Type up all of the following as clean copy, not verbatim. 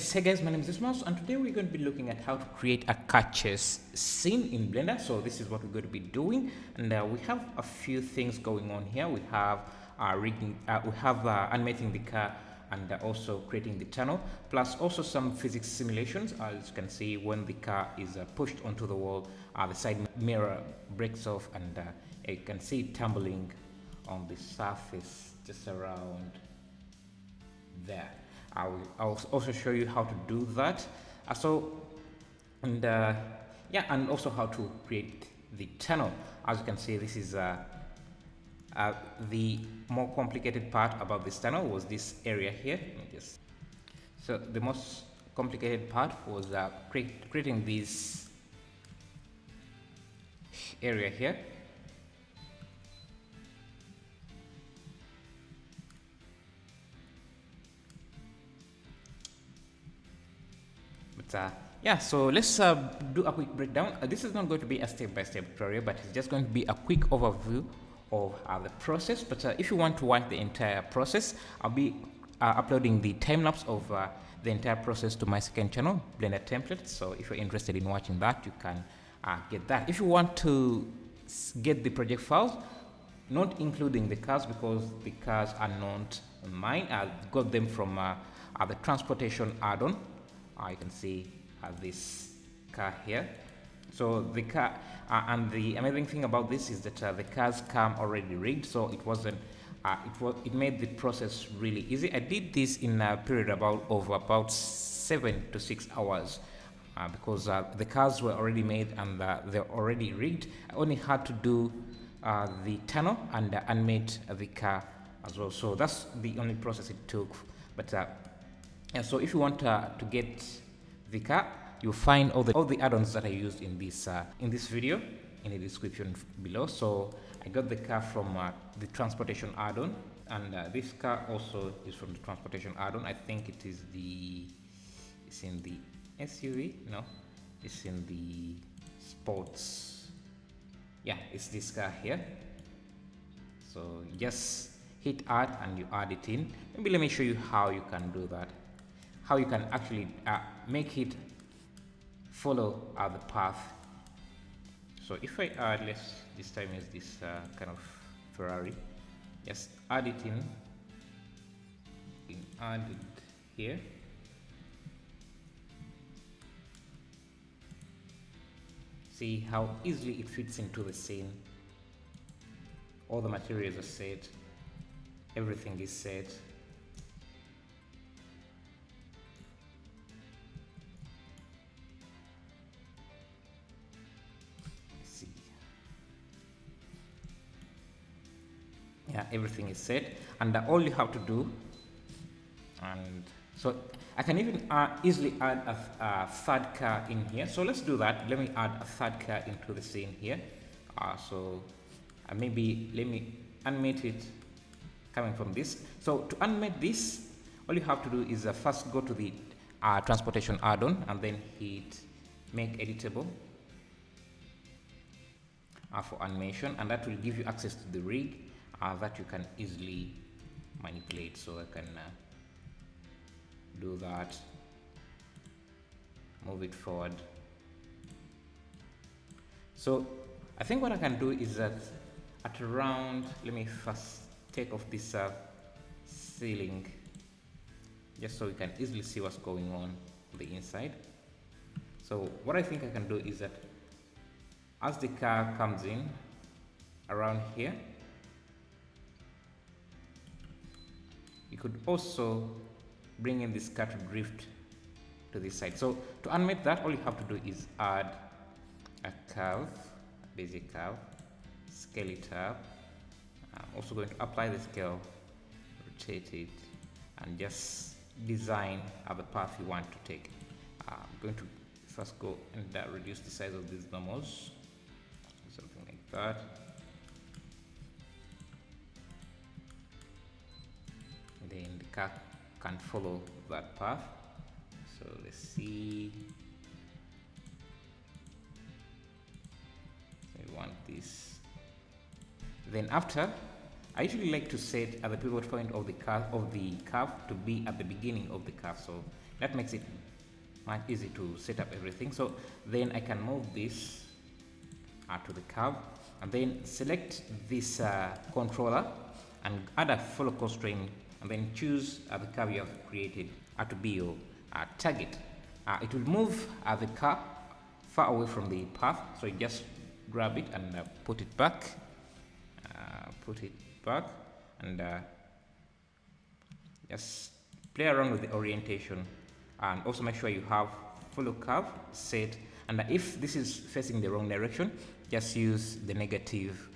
Yes, hey guys, my name is Ismail, and today we're going to be looking at how to create a car chase scene in Blender. So this is what we're going to be doing, and we have a few things going on here. We have animating the car, and also creating the tunnel, plus also some physics simulations. As you can see, when the car is pushed onto the wall, the side mirror breaks off, and you can see it tumbling on the surface just around there. I'll also show you how to do that. And also how to create the tunnel. As you can see, this is the more complicated part about this tunnel was this area here. So the most complicated part was creating this area here. Yeah, so let's do a quick breakdown. This is not going to be a step-by-step tutorial, but it's just going to be a quick overview of the process. But if you want to watch the entire process, I'll be uploading the time-lapse of the entire process to my second channel, Blender Templates. So if you're interested in watching that, you can get that. If you want to get the project files, not including the cars, because the cars are not mine, I got them from the transportation add-on. You can see this car here. So the car, and the amazing thing about this is that the cars come already rigged, so it made the process really easy. I did this in a period of about 7 to 6 hours because the cars were already made and they're already rigged. I only had to do the tunnel and animate the car as well. So that's the only process it took. But and so if you want to get the car, you'll find all the add-ons that I used in this video in the description below. So I got the car from the transportation add-on, and this car also is from the transportation add-on. I think it's in the SUV. No, it's in the sports. Yeah, it's this car here. So just hit add and you add it in. Maybe let me show you how you can do that. How you can actually make it follow the path. So if I add, this time is this kind of Ferrari, just add it in, add it here. See how easily it fits into the scene. All the materials are set, everything is set. Yeah, everything is set, and all you have to do, and so I can even easily add a third car in here. So let's do that. Let me add a third car into the scene here. So maybe let me animate it coming from this. So to animate this, all you have to do is first go to the transportation add-on and then hit make editable for animation, and that will give you access to the rig that you can easily manipulate. So I can do that, move it forward. So I think what I can do is that at around, let me first take off this ceiling just so we can easily see what's going on the inside. So what I think I can do is that as the car comes in around here, you could also bring in this car to drift to this side. So to animate that, all you have to do is add a curve, a basic curve, scale it up. I'm also going to apply the scale, rotate it, and just design the path you want to take. I'm going to first go and reduce the size of these normals, something like that. Then the car can follow that path. So let's see. So we want this. Then after, I usually like to set at the pivot point of the curve to be at the beginning of the curve, so that makes it much easy to set up everything. So then I can move this to the curve, and then select this controller and add a follow constraint, and then choose the curve you have created to be your target. It will move the curve far away from the path, so you just grab it and put it back, and just play around with the orientation, and also make sure you have follow curve set. And if this is facing the wrong direction, just use the negative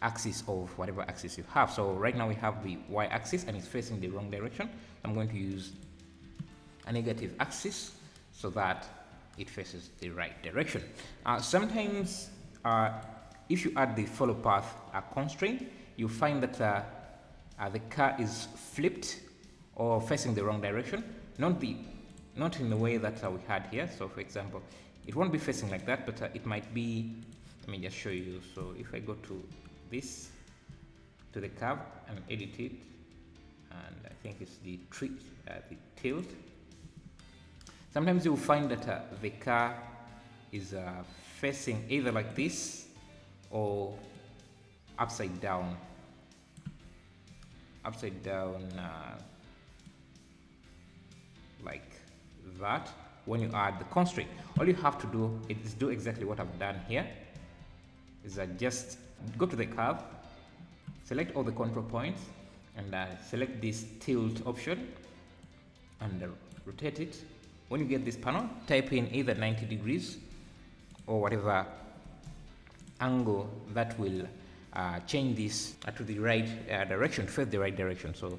axis of whatever axis you have. So right now we have the y-axis and it's facing the wrong direction. I'm going to use a negative axis so that it faces the right direction. Sometimes if you add the follow path constraint, you find that the car is flipped or facing the wrong direction, not in the way that we had here. So for example, it won't be facing like that, but it might be. Let me just show you. So if I go to this, to the curve and edit it, and I think it's the tilt. Sometimes you will find that the car is facing either like this or upside down, like that. When you add the constraint, all you have to do is do exactly what I've done here, is just go to the curve, select all the control points, and select this tilt option and rotate it. When you get this panel, type in either 90 degrees or whatever angle that will change this to the right direction, face the right direction. So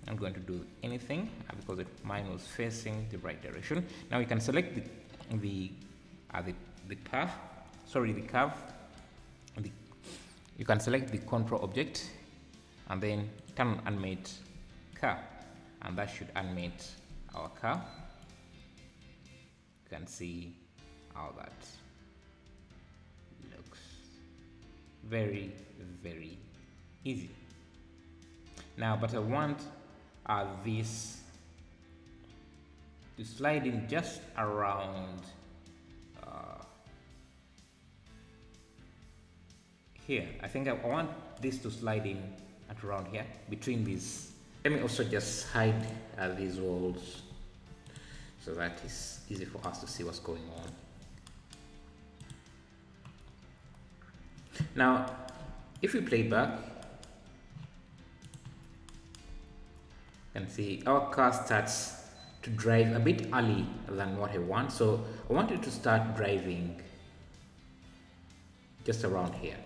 I'm going to do anything because mine was facing the right direction. Now you can select the path, sorry, the curve. You can select the control object and then turn on animate curve, and that should animate our curve. You can see how that looks. Very, very easy. Now, but I want this to slide in just around here. I think I want this to slide in at around here between these. Let me also just hide these walls so that it's easy for us to see what's going on. Now, if we play back, you can see our car starts to drive a bit early than what I want. So I want it to start driving just around here,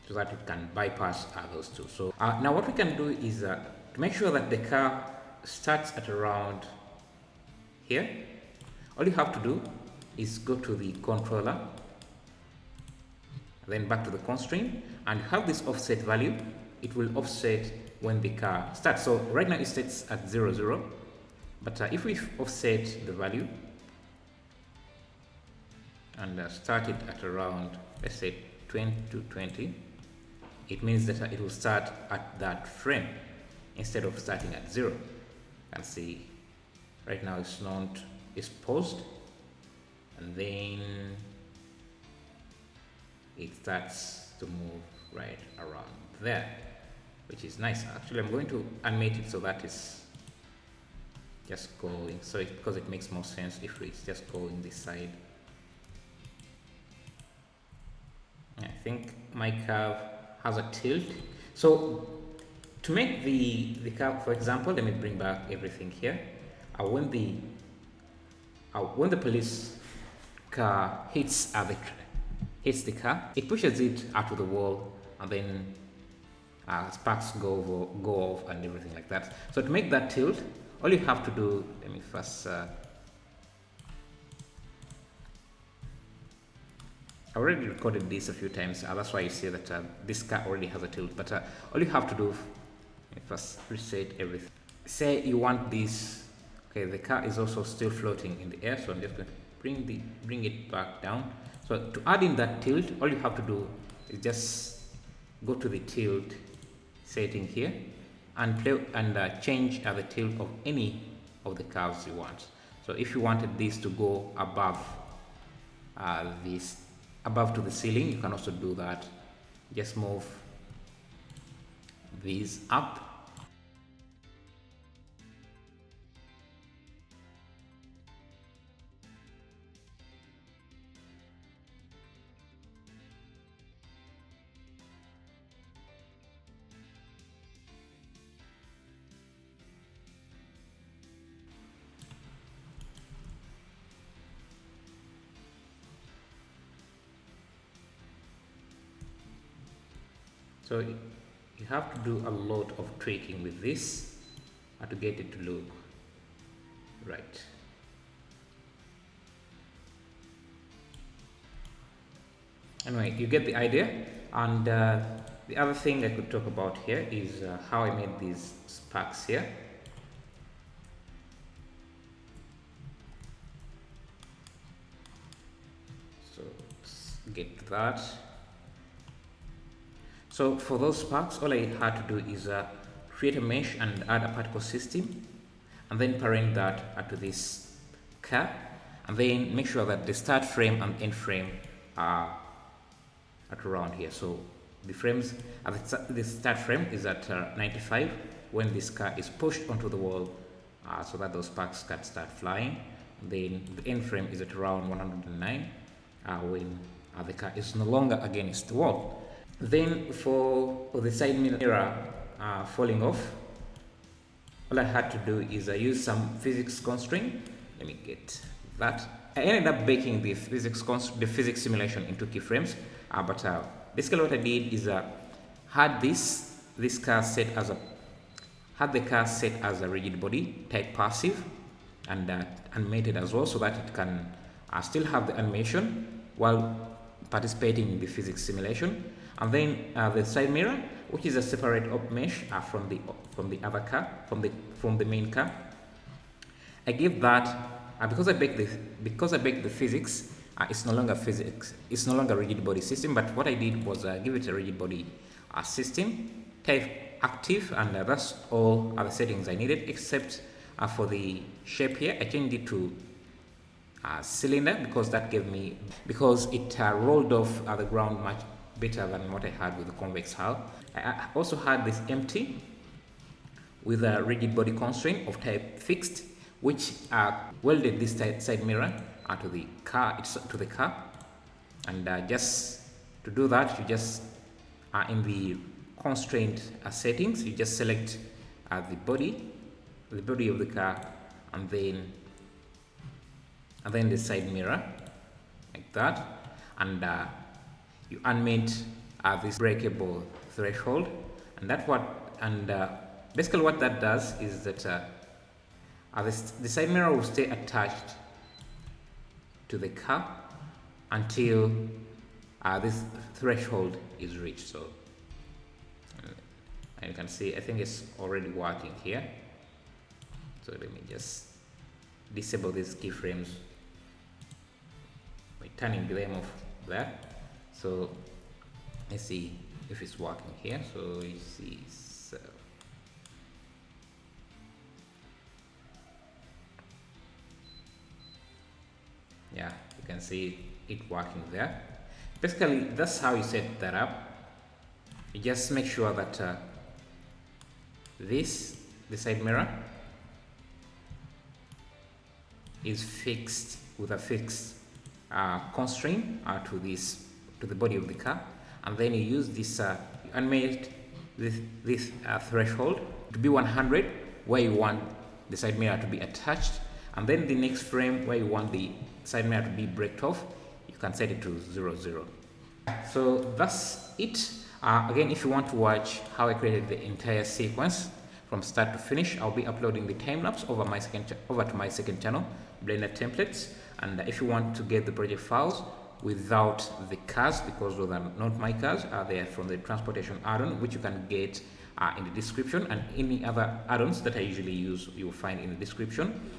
so that it can bypass those two. So now what we can do is to make sure that the car starts at around here, all you have to do is go to the controller, then back to the constraint, and have this offset value. It will offset when the car starts. So right now it starts at 0, 0, but if we offset the value and start it at around, let's say 20 to 20, it means that it will start at that frame instead of starting at 0. And see, right now it's paused, and then it starts to move right around there, which is nice. Actually, I'm going to animate it so that it's just going, so because it makes more sense if it's just going this side. I think my curve has a tilt. So to make the curve, for example, let me bring back everything here. When the police car hits the car, it pushes it out of the wall, and then sparks go off and everything like that. So to make that tilt, all you have to do, let me first I already recorded this a few times, that's why you see that this car already has a tilt, but all you have to do, let me first reset everything. Say you want this, okay, the car is also still floating in the air, so I'm just going to bring it back down. So to add in that tilt, all you have to do is just go to the tilt setting here and play and change the tilt of any of the curves you want. So if you wanted this to go above above to the ceiling, you can also do that. Just move these up. So you have to do a lot of tweaking with this to get it to look right. Anyway, you get the idea. And the other thing I could talk about here is how I made these sparks here. So let's get that. So for those sparks, all I had to do is create a mesh and add a particle system, and then parent that to this car, and then make sure that the start frame and end frame are at around here. So the frames, the start frame is at 95 when this car is pushed onto the wall, so that those sparks can start flying. Then the end frame is at around 109 when the car is no longer against the wall. Then for the side mirror falling off, all I had to do is use some physics constraint. Let me get that. I ended up baking the physics simulation into keyframes, but basically what I did is had the car set as a rigid body type passive and animated as well, so that it can still have the animation while participating in the physics simulation. And then the side mirror, which is a separate up mesh from the other car, from the main car. I give that because I baked the physics. It's no longer physics. It's no longer rigid body system. But what I did was give it a rigid body system type active, and that's all other settings I needed, except for the shape here. I changed it to cylinder because it rolled off the ground much better than what I had with the convex hull. I also had this empty with a rigid body constraint of type fixed, which welded this side mirror to the car, and just to do that, you just in the constraint settings, you just select the body of the car, and then the side mirror like that, and you animate this breakable threshold, and basically what that does is that the side mirror will stay attached to the car until this threshold is reached. So and you can see I think it's already working here. So let me just disable these keyframes by turning them off there. So let's see if it's working here. So you see, so yeah, you can see it working there. Basically, that's how you set that up. You just make sure that the side mirror is fixed with a fixed constraint to the body of the car, and then you use this you animate this threshold to be 100 where you want the side mirror to be attached, and then the next frame where you want the side mirror to be breaked off, you can set it to 00. So that's it. Again, if you want to watch how I created the entire sequence from start to finish, I'll be uploading the time lapse over to my second channel, Blender Templates. And if you want to get the project files without the cars, because those are not my cars, they are from the transportation add-on, which you can get in the description, and any other add-ons that I usually use you will find in the description.